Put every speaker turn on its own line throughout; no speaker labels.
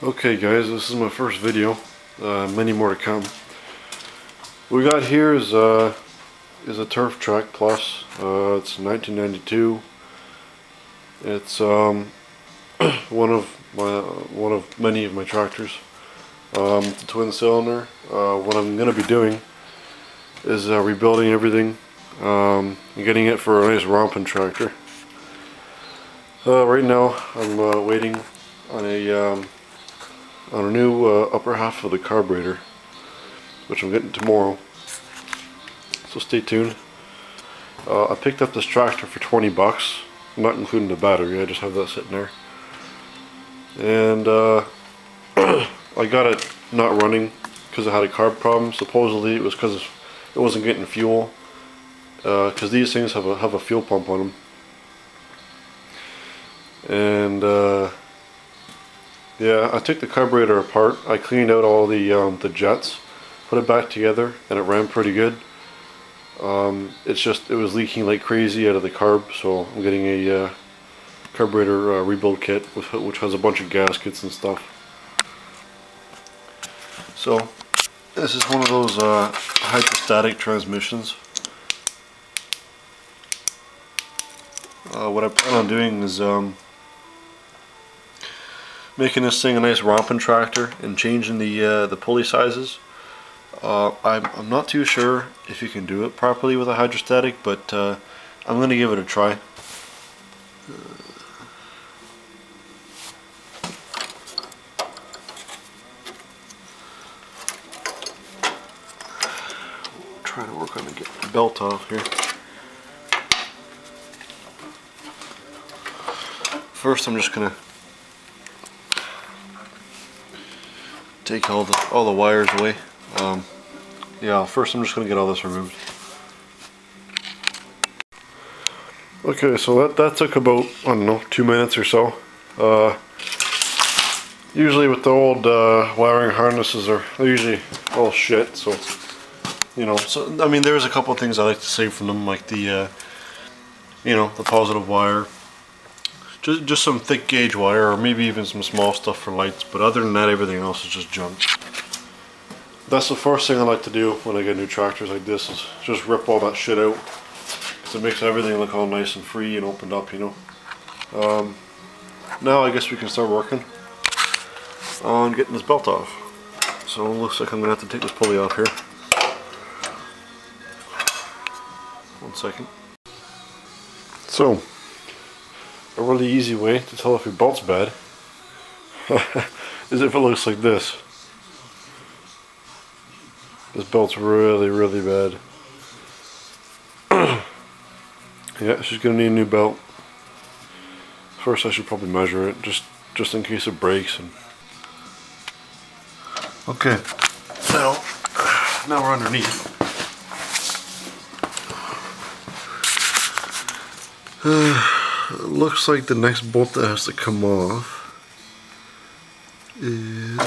Okay guys, this is my first video, many more to come. What we got here is a Turf Track Plus. It's 1992. It's one of many of my tractors. It's a twin cylinder. What I'm going to be doing is rebuilding everything and getting it for a nice rompin tractor. Right now I'm waiting on a new upper half of the carburetor, which I'm getting tomorrow, so stay tuned. I picked up this tractor for 20 bucks, not including the battery. I just have that sitting there, and I got it not running because I had a carb problem. Supposedly it was because it wasn't getting fuel, because these things have a fuel pump on them, and yeah, I took the carburetor apart. I cleaned out all the jets, put it back together, and it ran pretty good. It was leaking like crazy out of the carb, so I'm getting a carburetor rebuild kit which has a bunch of gaskets and stuff. So this is one of those hydrostatic transmissions. What I plan on doing is making this thing a nice rompin tractor and changing the pulley sizes. I'm not too sure if you can do it properly with a hydrostatic, but I'm going to give it a try. Try to work on to get the belt off here. First, I'm just gonna take all the wires away. Yeah, first I'm just gonna get all this removed. Okay, so that took about, I don't know, 2 minutes or so. Usually with the old wiring harnesses, they're usually all shit. So you know, I mean, there's a couple of things I like to save from them, like the you know, the positive wire. Just some thick gauge wire, or maybe even some small stuff for lights, but other than that, everything else is just junk. That's the first thing I like to do when I get new tractors like this, is just rip all that shit out, because it makes everything look all nice and free and opened up, you know. Now I guess we can start working on getting this belt off. So it looks like I'm going to have to take this pulley off here. 1 second. So, a really easy way to tell if your belt's bad is if it looks like this. This belt's really bad. Yeah, she's gonna need a new belt. First, I should probably measure it just in case it breaks. And okay, now we're underneath. It looks like the next bolt that has to come off is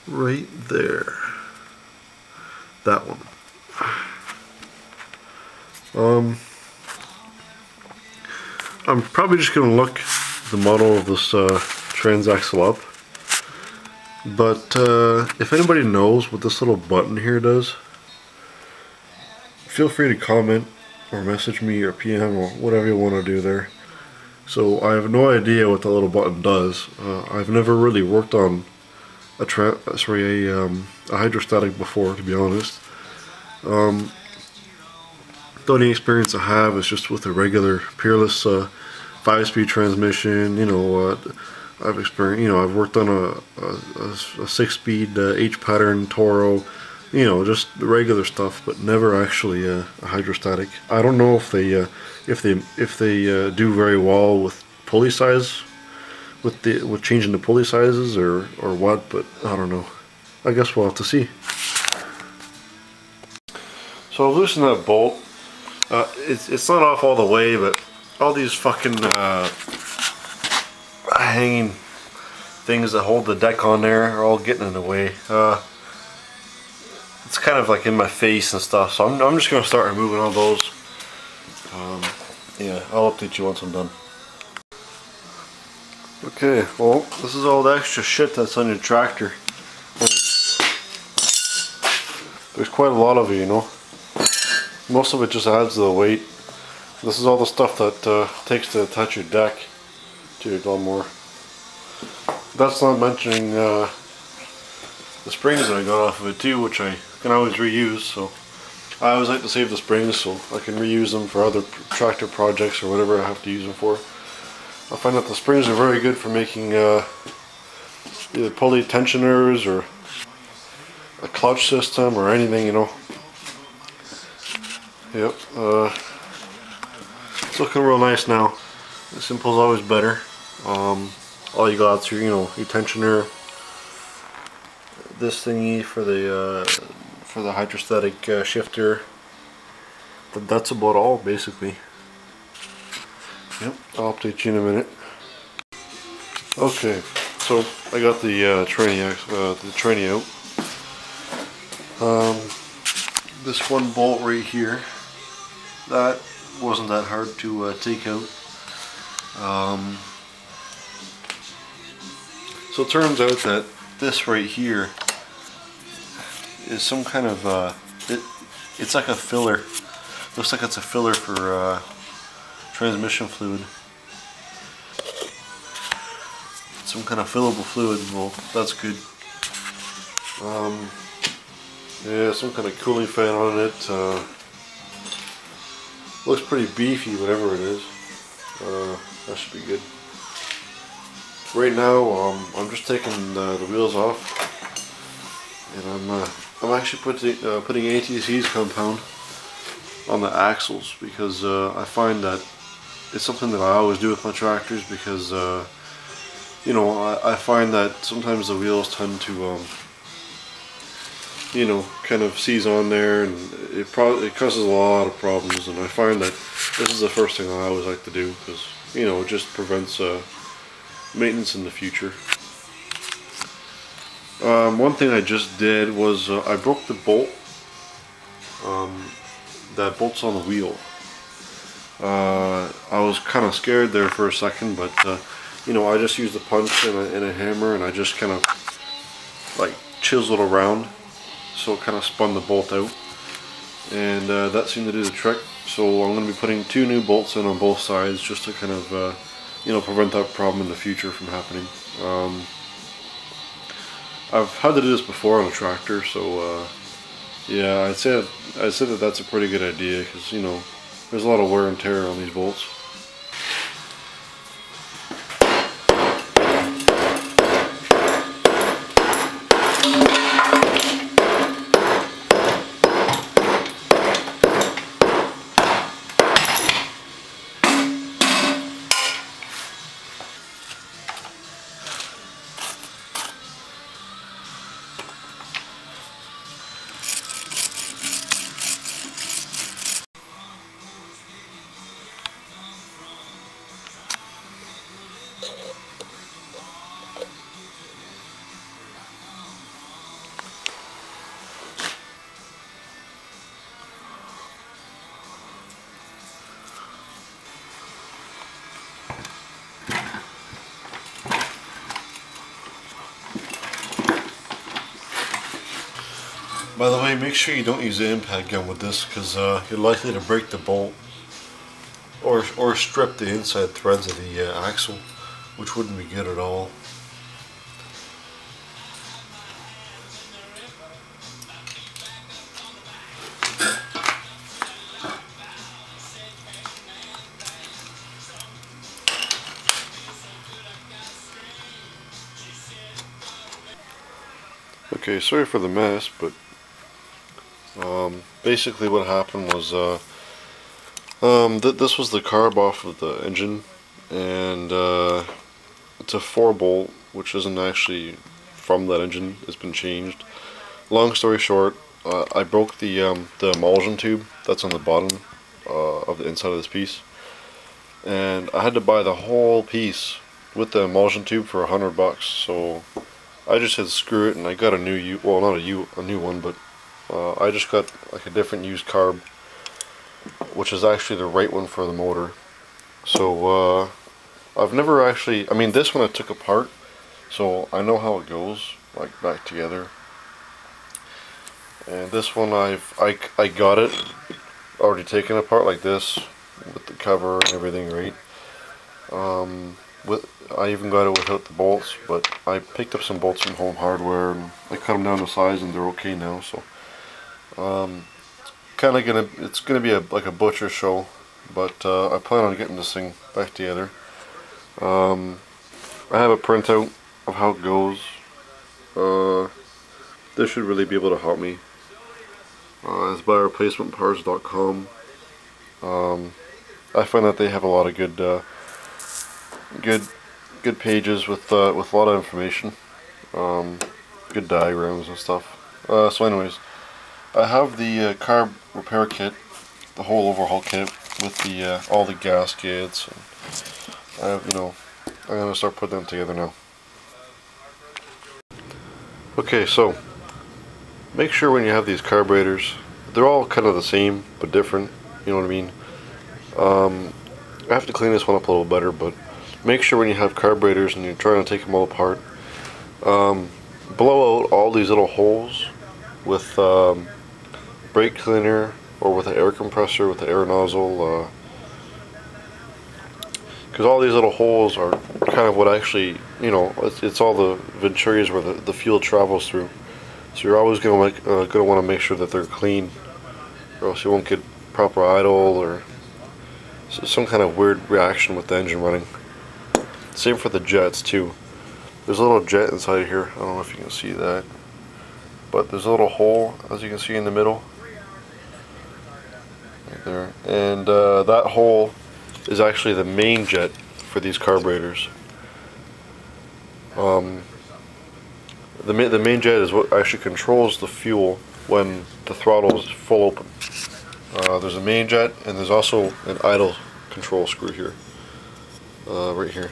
right there. That one. I'm probably just going to look the model of this transaxle up, but if anybody knows what this little button here does, feel free to comment or message me or PM or whatever you want to do there. So I have no idea what the little button does. I've never really worked on a hydrostatic before, to be honest. The only experience I have is just with a regular Peerless 5-speed transmission. You know, I've experienced. You know, I've worked on a 6-speed H pattern Toro. You know, just the regular stuff, but never actually a hydrostatic. I don't know if they do very well with pulley size, with changing the pulley sizes or what, but I don't know. I guess we'll have to see. So I've loosened that bolt. It's not off all the way, but all these fucking hanging things that hold the deck on there are all getting in the way. It's kind of like in my face and stuff, so I'm just going to start removing all those. Yeah, I'll update you once I'm done. Okay, well, this is all the extra shit that's on your tractor. There's quite a lot of it, you know. Most of it just adds to the weight. This is all the stuff that takes to attach your deck to your lawnmower. That's not mentioning the springs that I got off of it too, which I can always reuse. So I always like to save the springs so I can reuse them for other tractor projects or whatever I have to use them for. I find that the springs are very good for making either pulley tensioners or a clutch system or anything, you know. Yep, it's looking real nice now. Simple is always better. All you got through, you know, your tensioner, this thingy for the hydrostatic shifter. That's about all, basically. Yep, I'll update you in a minute. Okay, so I got the tranny out. This one bolt right here, that wasn't that hard to take out. So it turns out that this right here is some kind of it's like a filler. Looks like it's a filler for transmission fluid. Some kind of fillable fluid. Well, that's good. Yeah, some kind of cooling fan on it. Looks pretty beefy, whatever it is. That should be good. Right now, I'm just taking the wheels off, and I'm actually putting ATC's compound on the axles because I find that it's something that I always do with my tractors because you know, I find that sometimes the wheels tend to you know, kind of seize on there, and it causes a lot of problems. And I find that this is the first thing I always like to do because, you know, it just prevents maintenance in the future. One thing I just did was I broke the bolt that bolts on the wheel. I was kind of scared there for a second, but you know, I just used a punch and a hammer, and I just kind of like chiseled around, so it kind of spun the bolt out, and that seemed to do the trick. So I'm going to be putting 2 new bolts in on both sides just to kind of you know, prevent that problem in the future from happening. I've had to do this before on a tractor, so yeah, I'd say that that's a pretty good idea because, you know, there's a lot of wear and tear on these bolts. By the way, make sure you don't use the impact gun with this because you're likely to break the bolt or strip the inside threads of the axle, which wouldn't be good at all. Okay, sorry for the mess, but basically what happened was this was the carb off of the engine, and it's a 4-bolt, which isn't actually from that engine. It's been changed. Long story short, I broke the emulsion tube that's on the bottom of the inside of this piece, and I had to buy the whole piece with the emulsion tube for $100. So I just said screw it, and I got a new well, not a new one, but I just got like a different used carb, which is actually the right one for the motor. So I've never actually, I mean, this one I took apart, so I know how it goes, like back together. And this one I got it already taken apart like this, with the cover and everything, right? I even got it without the bolts, but I picked up some bolts from Home Hardware and I cut them down to size and they're okay now. So it's gonna be like a butcher show, but I plan on getting this thing back together. I have a printout of how it goes. This should really be able to help me. It's by replacementparts.com. I find that they have a lot of good pages with a lot of information, good diagrams and stuff. So anyways, I have the carb repair kit, the whole overhaul kit with the all the gaskets. And I'm gonna start putting them together now. Okay, so make sure when you have these carburetors, they're all kind of the same but different. You know what I mean? I have to clean this one up a little better, but make sure when you have carburetors and you're trying to take them all apart, blow out all these little holes with brake cleaner or with an air compressor with the air nozzle, because all these little holes are kind of what actually, it's all the venturis where the fuel travels through. So you're always going to want to make sure that they're clean, or else you won't get proper idle or some kind of weird reaction with the engine running. Same for the jets too. There's a little jet inside here. I don't know if you can see that, but there's a little hole, as you can see, in the middle right there, and that hole is actually the main jet for these carburetors. The main jet is what actually controls the fuel when the throttle is full open. There's a main jet, and there's also an idle control screw here, right here.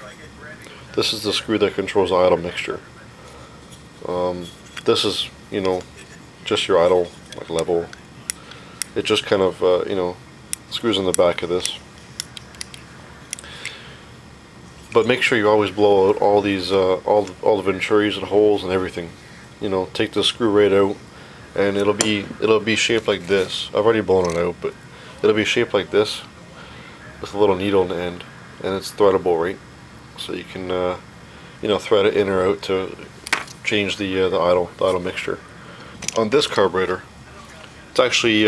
This is the screw that controls the idle mixture. This is, just your idle level. It just kind of, screws in the back of this. But make sure you always blow out all these, all the venturis and holes and everything. Take the screw right out, and it'll be shaped like this. I've already blown it out, but it'll be shaped like this with a little needle on the end, and it's threadable, right? So you can, thread it in or out to change the idle mixture. On this carburetor, it's actually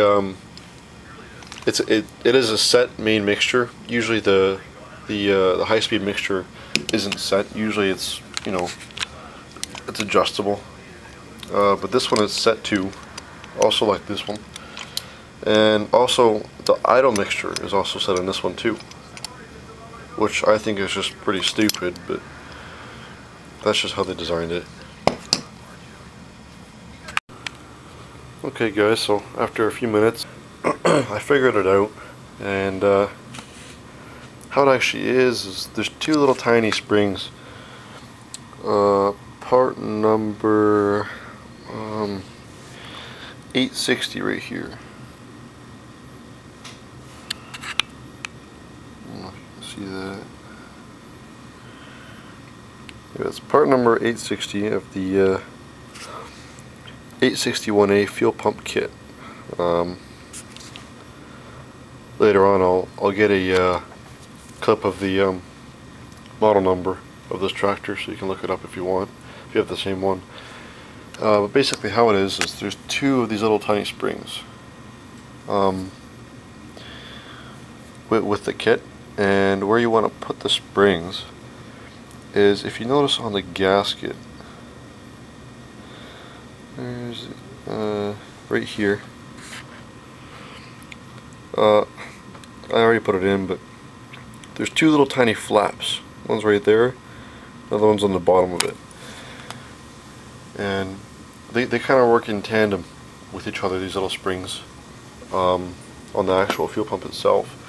it is a set main mixture. Usually the high-speed mixture isn't set. Usually it's it's adjustable, but this one is set to, also like this one, and also the idle mixture is also set on this one too, which I think is just pretty stupid, but that's just how they designed it. Okay guys, so after a few minutes I figured it out, and how it actually is there's two little tiny springs, part number 860 right here. I don't know if you can see that. Yeah, it's part number 860 of the 861A fuel pump kit. Later on I'll get a clip of the model number of this tractor so you can look it up if you want, if you have the same one. But basically how it is there's two of these little tiny springs with the kit, and where you want to put the springs is, if you notice on the gasket, there's right here. I already put it in, but there's two little tiny flaps. One's right there, another one's on the bottom of it, and they kind of work in tandem with each other, these little springs, on the actual fuel pump itself.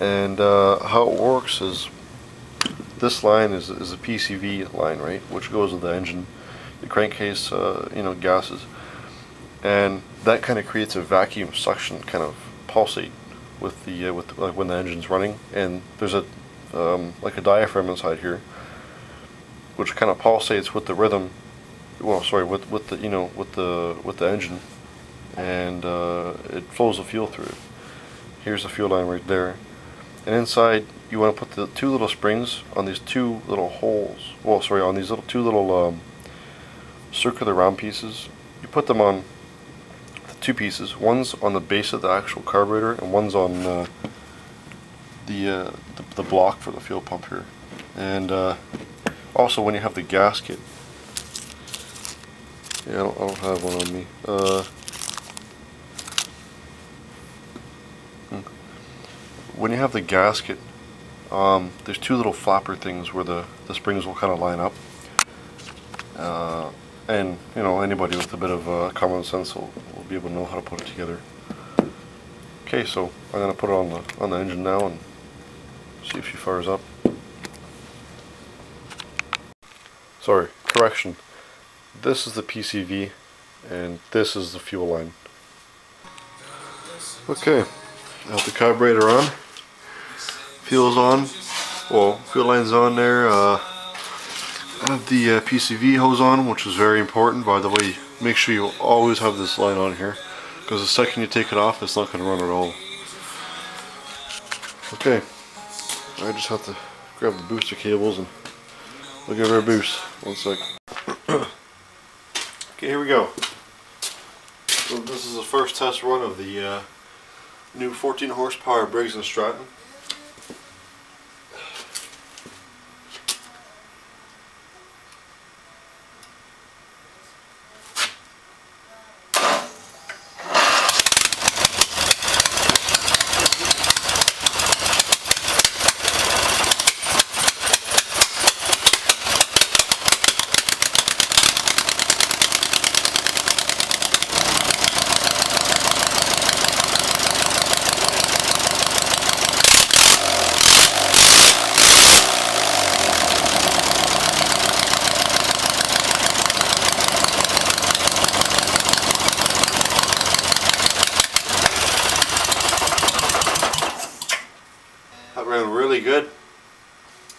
And how it works is, this line is a PCV line, right, which goes with the engine, the crankcase, gases, and that kind of creates a vacuum suction kind of pulsate with the like when the engine's running, and there's a like a diaphragm inside here, which kind of pulsates with the rhythm. Well, sorry, with the with the engine, and it flows the fuel through it. Here's the fuel line right there, and inside you want to put the two little springs on these two little holes. Well, sorry, on these two little circular round pieces. You put them on the two pieces. One's on the base of the actual carburetor, and one's on the block for the fuel pump here. And also, when you have the gasket, yeah, I don't have one on me. When you have the gasket, there's two little flapper things where the springs will kind of line up. And you know, anybody with a bit of common sense will be able to know how to put it together. Okay, so I'm gonna put it on the engine now and see if she fires up. Sorry, correction. This is the PCV and this is the fuel line. Okay, I have the carburetor on. Fuel's on. Well, fuel line's on there. I have the PCV hose on, which is very important, by the way. Make sure you always have this line on here, because the second you take it off, it's not going to run at all. Okay, I just have to grab the booster cables and we'll give her a boost. One sec. Okay, here we go. So this is the first test run of the new 14 horsepower Briggs & Stratton. That ran really good.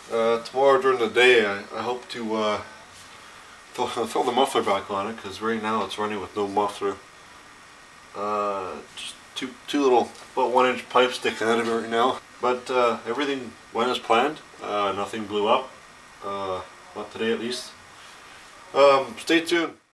Tomorrow during the day I hope to throw the muffler back on it, because right now it's running with no muffler. Just two little about 1-inch pipes sticking out of it right now. But everything went as planned. Nothing blew up. Not today at least. Stay tuned.